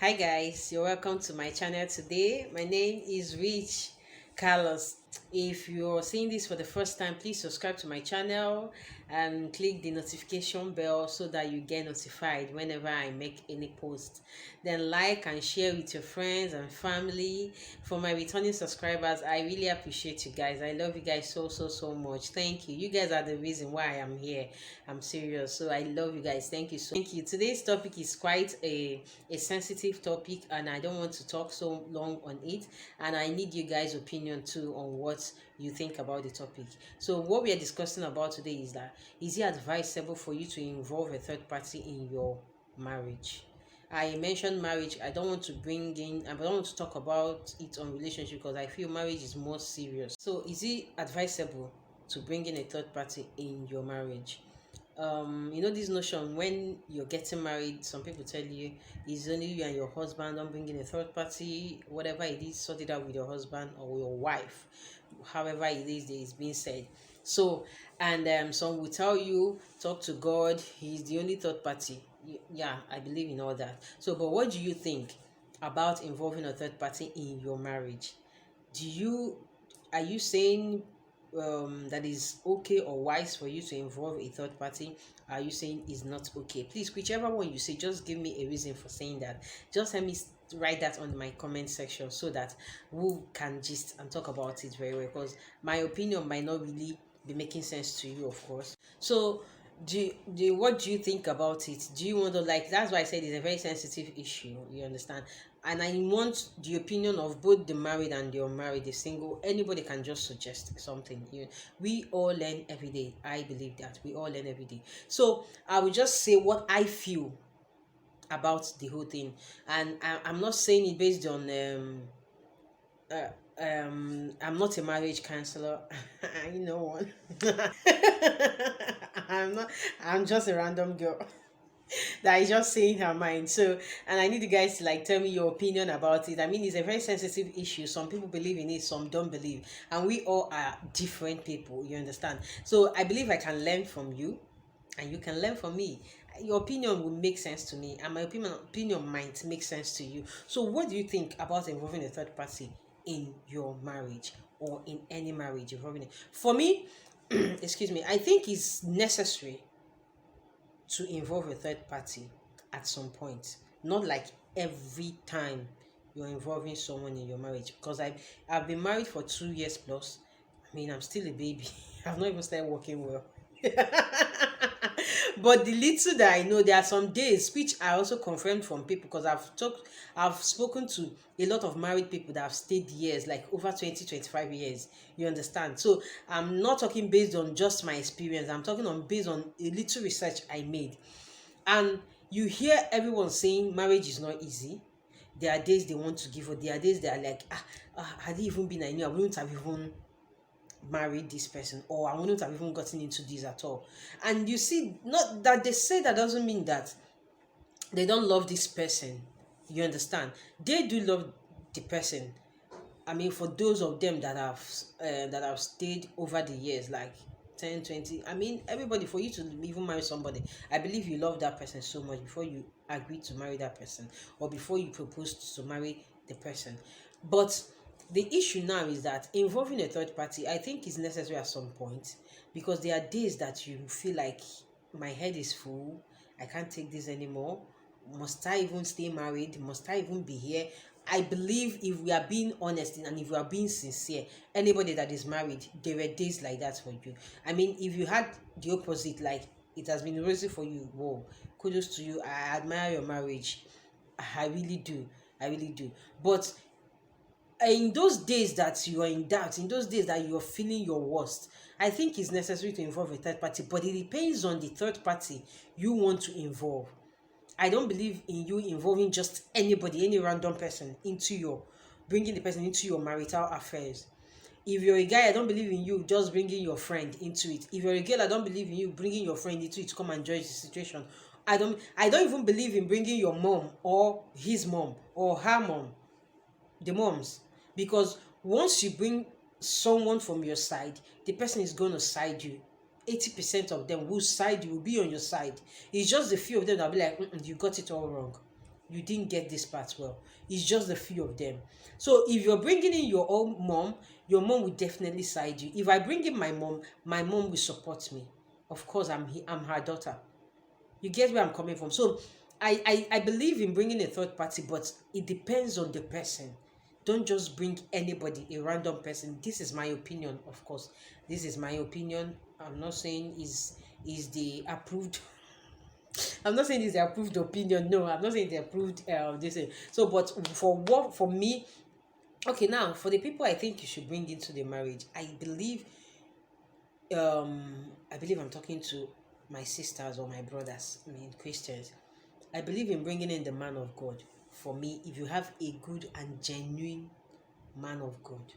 Hi guys, you're welcome to my channel today. My name is Rich Carlos. If you're seeing this for the first time, please subscribe to my channel and click the notification bell so that you get notified whenever I make any post. Then like and share with your friends and family. For my returning subscribers, I really appreciate you guys. I love you guys so much. Thank you. You guys are the reason why I am here. I'm serious. So I love you guys. Thank you. Today's topic is quite a sensitive topic, and I don't want to talk so long on it, and I need you guys opinion too on what you think about the topic. So what we are discussing about today is that, is it advisable for you to involve a third party in your marriage? I mentioned marriage. I don't want to bring in, I don't want to talk about it on relationship because I feel marriage is more serious. So is it advisable to bring in a third party in your marriage? This notion, when you're getting married, some people tell you it's only you and your husband, don't bring in a third party. Whatever it is, sort it out with your husband or your wife, however it is that is being said. So, and some will tell you, talk to God, he's the only third party. Yeah, I believe in all that. So, but what do you think about involving a third party in your marriage? Do you Are you saying that is okay or wise for you to involve a third party? Are you saying is not okay? Please, whichever one you say, just give me a reason for saying that. Just let me write that on my comment section so that we can gist and talk about it very well, because my opinion might not really be making sense to you, of course. So what do you think about it? Do you want to, like, that's why I said it's a very sensitive issue, you understand? And I want the opinion of both the married and the unmarried, the single. Anybody can just suggest something. We all learn every day. I believe that we all learn every day. So I will just say what I feel about the whole thing, and I'm not saying it based on uh, I'm not a marriage counselor. You know one. I'm not. I'm just a random girl that is just saying her mind. So, and I need you guys to like tell me your opinion about it. I mean, it's a very sensitive issue. Some people believe in it, some don't believe, and we all are different people. You understand? So, I believe I can learn from you, and you can learn from me. Your opinion will make sense to me, and my opinion might make sense to you. So, what do you think about involving a third party in your marriage or in any marriage involving it? For me, excuse me, I think it's necessary to involve a third party at some point. Not like every time you're involving someone in your marriage. Because I've been married for 2 years plus. I mean, I'm still a baby. I've not even started working well. But the little that I know, there are some days which I also confirmed from people, because I've spoken to a lot of married people that have stayed years, like over 20, 25 years. You understand? So I'm not talking based on just my experience. I'm talking on based on a little research I made. And you hear everyone saying marriage is not easy. There are days they want to give up. There are days they are like, had it even been I knew, I wouldn't have even married this person, or I wouldn't have even gotten into this at all. And you see, not that they say that doesn't mean that they don't love this person. You understand? They do love the person. I mean, for those of them that have stayed over the years, like 10, 20. I mean, everybody, for you to even marry somebody, I believe you love that person so much before you agree to marry that person, or before you propose to marry the person. But the issue now is that involving a third party, I think, is necessary at some point, because there are days that you feel like, my head is full, I can't take this anymore. Must I even stay married? Must I even be here? I believe, if we are being honest and if we are being sincere, anybody that is married, there were days like that for you. I mean, if you had the opposite, like it has been rosy for you, whoa, kudos to you. I admire your marriage. I really do. I really do. But in those days that you are in doubt, in those days that you are feeling your worst, I think it's necessary to involve a third party, but it depends on the third party you want to involve. I don't believe in you involving just anybody, any random person into your, bringing the person into your marital affairs. If you're a guy, I don't believe in you just bringing your friend into it. If you're a girl, I don't believe in you bringing your friend into it to come and judge the situation. I don't even believe in bringing your mom or his mom or her mom, the moms, because once you bring someone from your side, the person is going to side you. 80% of them will side you, will be on your side. It's just the few of them that will be like, you got it all wrong. you didn't get this part well. It's just the few of them. So if you're bringing in your own mom, your mom will definitely side you. If I bring in my mom will support me. Of course, I'm her daughter. You get where I'm coming from. So I believe in bringing a third party, but it depends on the person. Don't just bring anybody, a random person. This is my opinion, of course. This is my opinion. I'm not saying is the approved. I'm not saying it's the approved opinion. No, I'm not saying the approved this. So, but for me, okay, now for the people I think you should bring into the marriage, I believe I'm talking to my sisters or my brothers, I mean Christians. I believe in bringing in the man of God. For me, if you have a good and genuine man of God,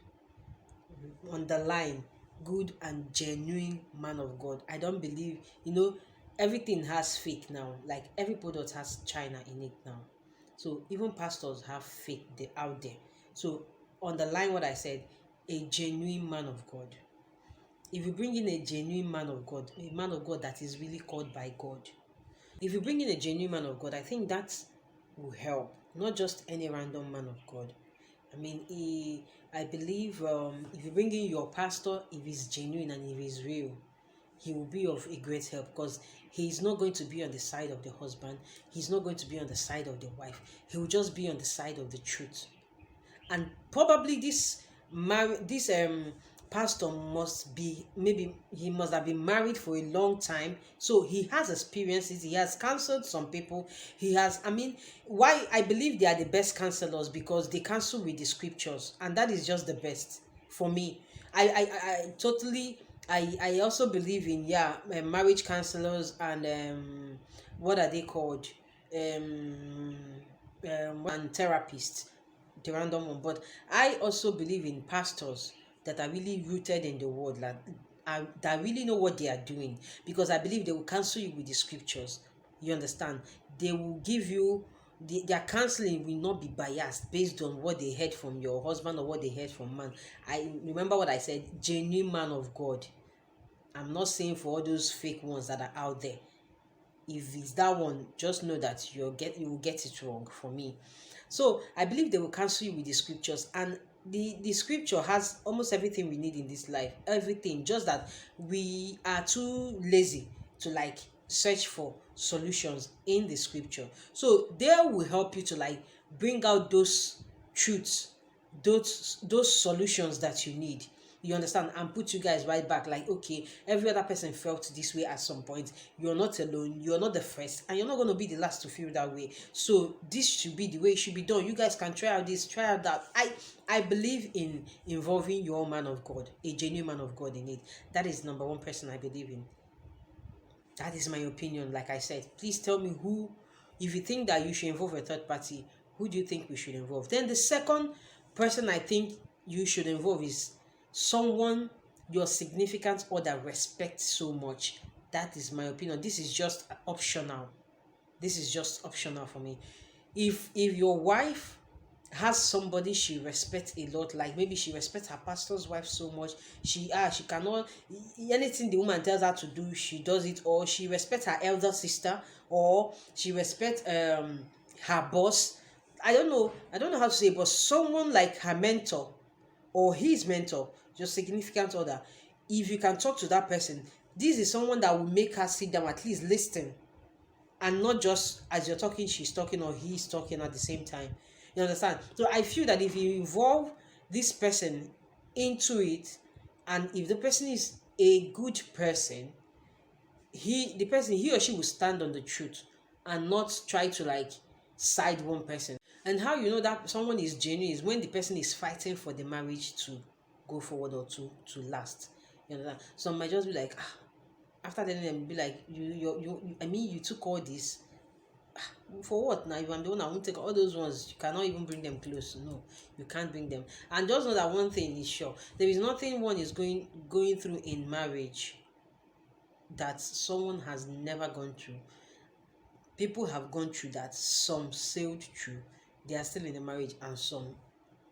underline good and genuine man of God. I don't believe, everything has fake now. Like every product has China in it now. So even pastors have fake out there. So underline what I said, a genuine man of God. If you bring in a genuine man of God, a man of God that is really called by God, if you bring in a genuine man of God, I think that will help. Not just any random man of God. I mean, I believe if you bring in your pastor, if he's genuine and if he's real, he will be of a great help, because he's not going to be on the side of the husband. He's not going to be on the side of the wife. He will just be on the side of the truth. And probably this pastor must be, maybe he must have been married for a long time, so he has experiences. He has counseled some people. He has, I mean, why I believe they are the best counselors, because they counsel with the scriptures, and that is just the best for me. I totally, I also believe in, marriage counselors and what are they called, and therapists, the random one. But I also believe in pastors that are really rooted in the word, that really know what they are doing, because I believe they will counsel you with the scriptures. You understand? They will give you their counseling will not be biased based on what they heard from your husband or what they heard from man. I remember what I said, genuine man of God. I'm not saying for all those fake ones that are out there. If it's that one, just know that you will get it wrong for me. So I believe they will counsel you with the scriptures, and the scripture has almost everything we need in this life. Everything, just that we are too lazy to search for solutions in the scripture. So they will help you to bring out those truths, those solutions that you need. You understand? And put you guys right back, okay, every other person felt this way at some point. You're not alone, you're not the first, and you're not going to be the last to feel that way. So this should be the way it should be done. You guys can try out this, try out that. I believe in involving your man of God, a genuine man of God in it. That is number one person I believe in. That is my opinion. Like I said, please tell me who, if you think that you should involve a third party, who do you think we should involve? Then the second person I think you should involve is someone your significant other respects so much. That is my opinion. This is just optional. This is just optional for me. If your wife has somebody she respects a lot, like maybe she respects her pastor's wife so much, she cannot, anything the woman tells her to do, she does it, or she respects her elder sister, or she respects her boss. I don't know how to say, but someone like her mentor or his mentor, your significant other, if you can talk to that person, this is someone that will make her sit down, at least listen, and not just as you're talking she's talking or he's talking at the same time. You understand? So I feel that if you involve this person into it, and if the person is a good person, he or she will stand on the truth and not try to side one person. And how you know that someone is genuine is when the person is fighting for the marriage to go forward or to last. You know that some might just be like, after telling them, be like, you took all this for what? Now if I'm the one, I won't take all those ones. You cannot even bring them close. No, you can't bring them. And just know that one thing is sure: there is nothing one is going through in marriage that someone has never gone through. People have gone through that. Some sailed through. They are still in the marriage, and some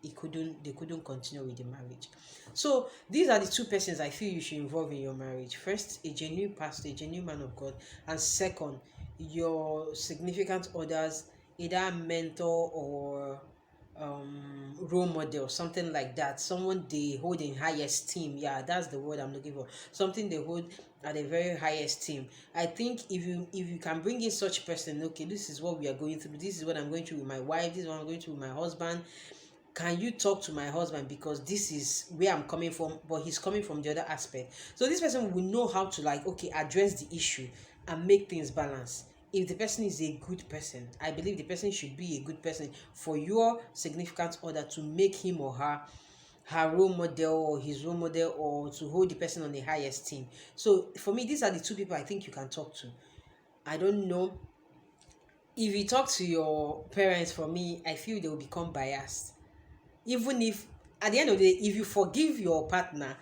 they couldn't continue with the marriage. So these are the two persons I feel you should involve in your marriage. First, a genuine pastor, a genuine man of God, and second, your significant others, either mentor or role model, something like that, someone they hold in high esteem. Yeah, that's the word I'm looking for. Something they hold at a very high esteem. I think if you can bring in such person, okay, this is what we are going through, this is what I'm going through with my wife, this is what I'm going through with my husband. Can you talk to my husband, because this is where I'm coming from, but he's coming from the other aspect. So this person will know how to, like, okay, address the issue and make things balance. If the person is a good person, I believe the person should be a good person for your significant other, to make him or her role model or his role model, or to hold the person on the highest esteem. So for me, these are the two people I think you can talk to. I don't know if you talk to your parents. For me, I feel they will become biased. Even if at the end of the day, if you forgive your partner,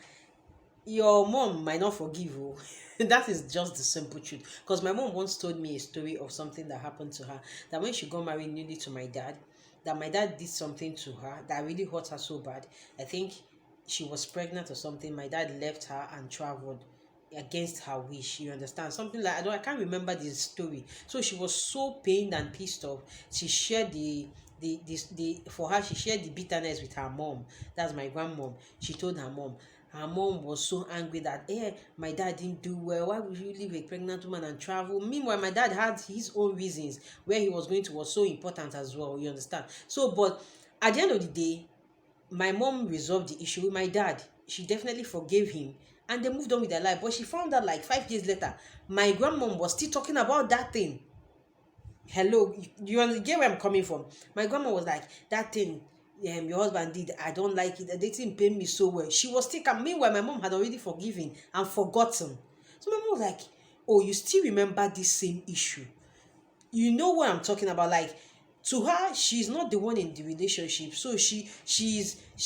your mom might not forgive you. That is just the simple truth. Because my mom once told me a story of something that happened to her, that when she got married newly to my dad, that my dad did something to her that really hurt her so bad. I think she was pregnant or something. My dad left her and traveled against her wish. You understand? Something like, I can't remember the story. So she was so pained and pissed off. She shared the for her, she shared the bitterness with her mom. That's my grandmom. She told her mom. Her mom was so angry that, my dad didn't do well. Why would you leave a pregnant woman and travel? Meanwhile, my dad had his own reasons where he was going to, was so important as well. You understand? So, but at the end of the day, my mom resolved the issue with my dad. She definitely forgave him and they moved on with their life. But she found out like 5 years later, my grandmom was still talking about that thing. Hello, you get where I'm coming from? My grandma was like, that thing your husband did, I don't like it. They didn't pay me so well. She was still meanwhile, my mom had already forgiven and forgotten. So my mom was like, oh, you still remember this same issue? You know what I'm talking about? Like, to her, she's not the one in the relationship, so she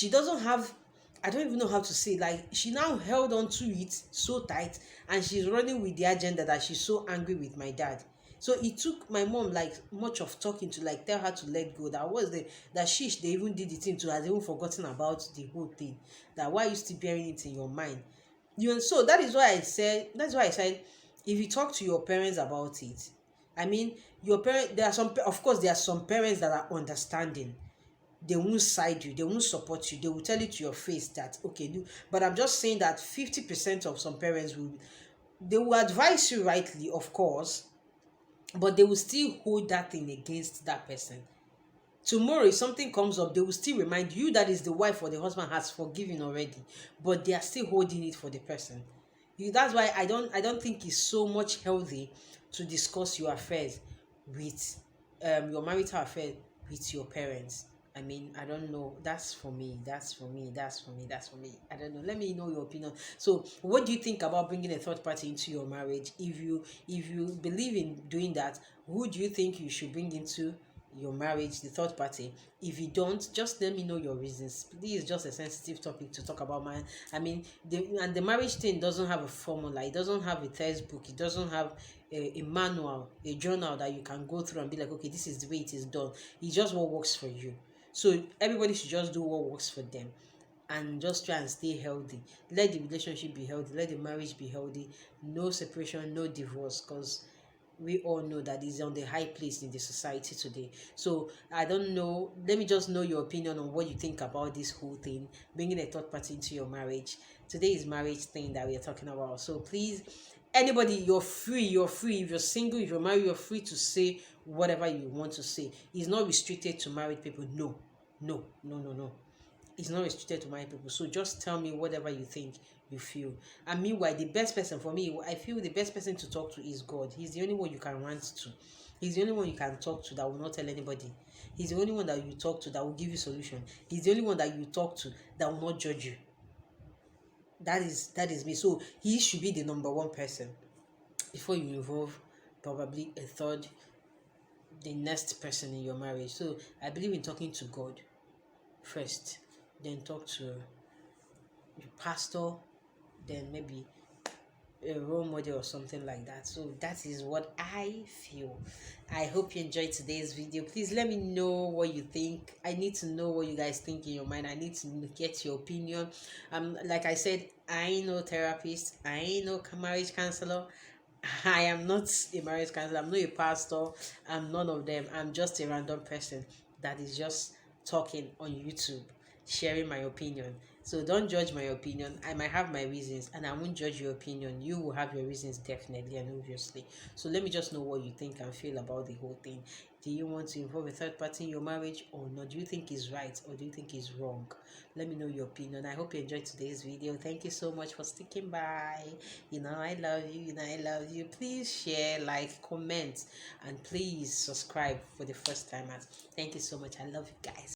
doesn't have, I don't even know how to say, like, she now held on to it so tight, and she's running with the agenda that she's so angry with my dad. So it took my mom like much of talking to like tell her to let go. That was the that they even did the thing to, has even forgotten about the whole thing. That why you still bearing it in your mind? So that's why I said, if you talk to your parents about it, I mean, your parent, there are some, of course, there are some parents that are understanding. They won't side you, they won't support you, they will tell you to your face that, okay, do. But I'm just saying that 50% of some parents will, they will advise you rightly, of course, but they will still hold that thing against that person. Tomorrow, if something comes up, they will still remind you that is the wife or the husband has forgiven already, but they are still holding it for the person. That's why I don't think it's so much healthy to discuss your affairs with your marital affair with your parents. I mean, I don't know. That's for me. That's for me. That's for me. That's for me. I don't know. Let me know your opinion. So, what do you think about bringing a third party into your marriage? If you believe in doing that, who do you think you should bring into your marriage, the third party? If you don't, just let me know your reasons. This is just a sensitive topic to talk about. I mean, the marriage thing doesn't have a formula. It doesn't have a textbook. It doesn't have a manual, a journal that you can go through and be like, okay, this is the way it is done. It's just what works for you. So everybody should just do what works for them and just try and stay healthy. Let the relationship be healthy. Let the marriage be healthy. No separation, no divorce, because we all know that is on the high place in the society today. So I don't know. Let me just know your opinion on what you think about this whole thing, bringing a third party into your marriage. Today is marriage thing that we are talking about. So please, anybody, you're free. You're free. If you're single, if you're married, you're free to say whatever you want to say. It's not restricted to married people. No, no, no, no, no. It's not restricted to married people. So just tell me whatever you think you feel. And meanwhile, the best person for me, I feel the best person to talk to is God. He's the only one you can rant to. He's the only one you can talk to that will not tell anybody. He's the only one that you talk to that will give you solution. He's the only one that you talk to that will not judge you. That is me. So he should be the number one person before you involve probably a third, the next person in your marriage. So I believe in talking to God first, then talk to your pastor, then maybe a role model or something like that. So that is what I feel. I hope you enjoyed today's video. Please let me know what you think. I need to know what you guys think in your mind. I need to get your opinion. Like I said, I ain't no therapist, I ain't no marriage counselor, I am not a marriage counselor, I'm not a pastor, I'm none of them. I'm just a random person that is just talking on YouTube, sharing my opinion. So don't judge my opinion. I might have my reasons, and I won't judge your opinion. You will have your reasons, definitely and obviously. So let me just know what you think and feel about the whole thing. Do you want to involve a third party in your marriage or not? Do you think it's right or do you think it's wrong? Let me know your opinion. I hope you enjoyed today's video. Thank you so much for sticking by. I love you. I love you. Please share, like, comment, and please subscribe for the first time. Thank you so much. I love you guys.